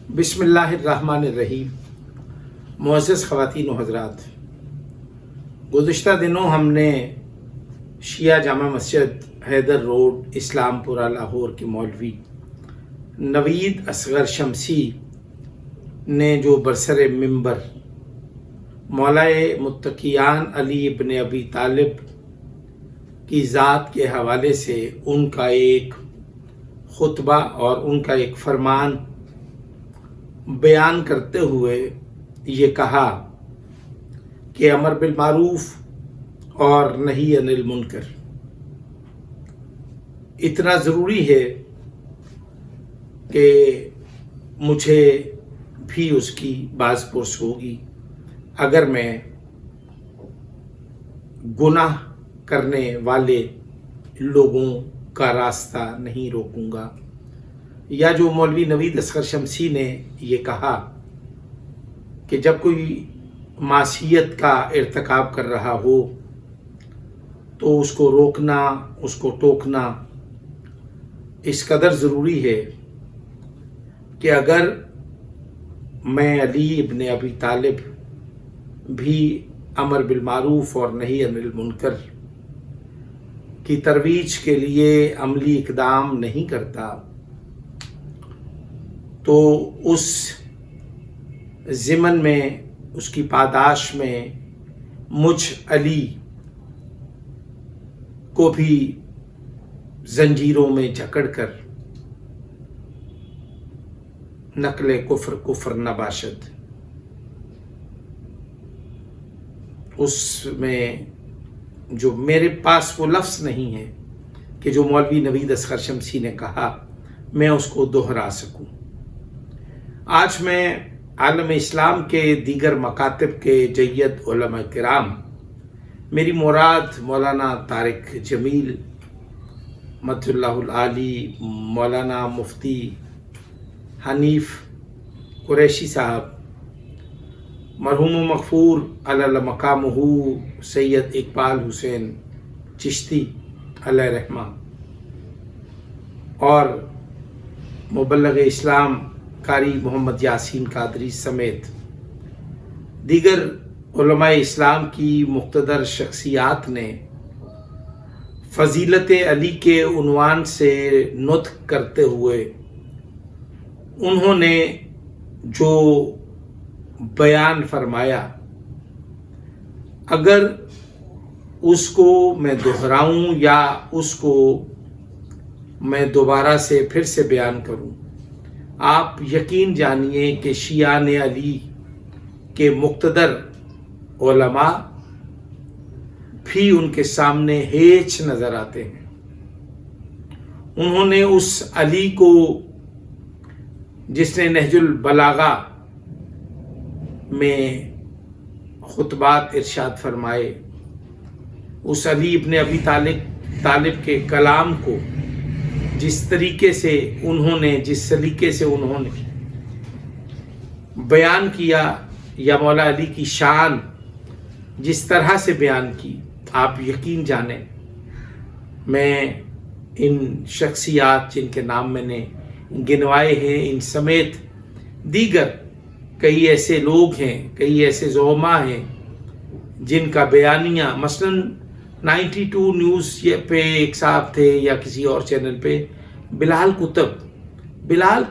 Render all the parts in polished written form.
بسم اللہ الرحمن الرحیم۔ معزز خواتین و حضرات، گزشتہ دنوں ہم نے شیعہ جامع مسجد حیدر روڈ اسلام پورہ لاہور کے مولوی نوید اصغر شمسی نے جو برسر منبر مولائے متقیان علی ابن ابی طالب کی ذات کے حوالے سے ان کا ایک خطبہ اور ان کا ایک فرمان بیان کرتے ہوئے یہ کہا کہ امر بالمعروف اور نہی عن المنکر اتنا ضروری ہے کہ مجھے بھی اس کی باز پرس ہوگی اگر میں گناہ کرنے والے لوگوں کا راستہ نہیں روکوں گا، یا جو مولوی نوید اصغر شمسی نے یہ کہا کہ جب کوئی معصیت کا ارتکاب کر رہا ہو تو اس کو روکنا، اس کو ٹوکنا اس قدر ضروری ہے کہ اگر میں علی ابن ابی طالب بھی امر بالمعروف اور نہی عن المنکر کی ترویج کے لیے عملی اقدام نہیں کرتا تو اس ضمن میں، اس کی پاداش میں مجھ علی کو بھی زنجیروں میں جکڑ کر نقل کفر کفر نہ باشد، اس میں جو میرے پاس وہ لفظ نہیں ہے کہ جو مولوی نوید اصغر شمسی نے کہا میں اس کو دہرا سکوں۔ آج میں عالم اسلام کے دیگر مکاتب کے جید علماء کرام، میری مراد مولانا طارق جمیل مدح اللہ العالی، مولانا مفتی حنیف قریشی صاحب، مرحوم و مغفور علی مقامہ سید اقبال حسین چشتی علیہ رحمہ، اور مبلغ اسلام قاری محمد یاسین قادری سمیت دیگر علماء اسلام کی مقتدر شخصیات نے فضیلت علی کے عنوان سے نطق کرتے ہوئے انہوں نے جو بیان فرمایا، اگر اس کو میں دہراؤں یا اس کو میں دوبارہ سے پھر سے بیان کروں، آپ یقین جانیے کہ شیعان علی کے مقتدر علماء بھی ان کے سامنے ہیچ نظر آتے ہیں۔ انہوں نے اس علی کو جس نے نہج البلاغہ میں خطبات ارشاد فرمائے، اس علی ابن ابی طالب کے کلام کو جس طریقے سے انہوں نے، جس سلیقے سے انہوں نے بیان کیا، یا مولا علی کی شان جس طرح سے بیان کی، آپ یقین جانیں میں ان شخصیات جن کے نام میں نے گنوائے ہیں، ان سمیت دیگر کئی ایسے لوگ ہیں، کئی ایسے زعماء ہیں جن کا بیانیہ، مثلاً 92 نیوز پہ ایک صاحب تھے یا کسی اور چینل پہ، بلال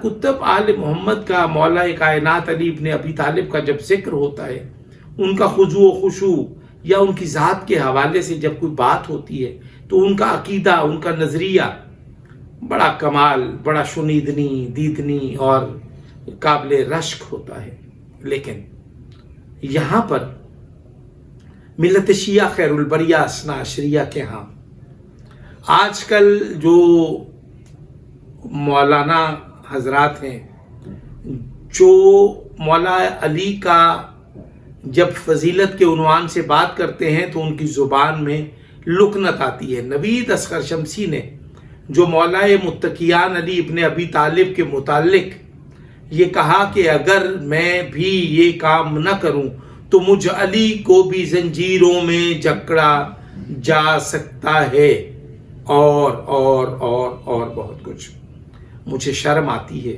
کتب آل محمد کا، مولا کائنات علی ابن ابی طالب کا جب ذکر ہوتا ہے، ان کا خضوع و خشوع یا ان کی ذات کے حوالے سے جب کوئی بات ہوتی ہے تو ان کا عقیدہ، ان کا نظریہ بڑا کمال، بڑا شنیدنی، دیدنی اور قابل رشک ہوتا ہے۔ لیکن یہاں پر ملت شیعہ خیر البریہ اثنا عشریہ کے ہاں آج کل جو مولانا حضرات ہیں، جو مولا علی کا جب فضیلت کے عنوان سے بات کرتے ہیں تو ان کی زبان میں لکنت آتی ہے۔ نوید اصغر شمسی نے جو مولائے متقیان علی ابن ابی طالب کے متعلق یہ کہا کہ اگر میں بھی یہ کام نہ کروں تو مجھ علی کو بھی زنجیروں میں جکڑا جا سکتا ہے، اور بہت کچھ، مجھے شرم آتی ہے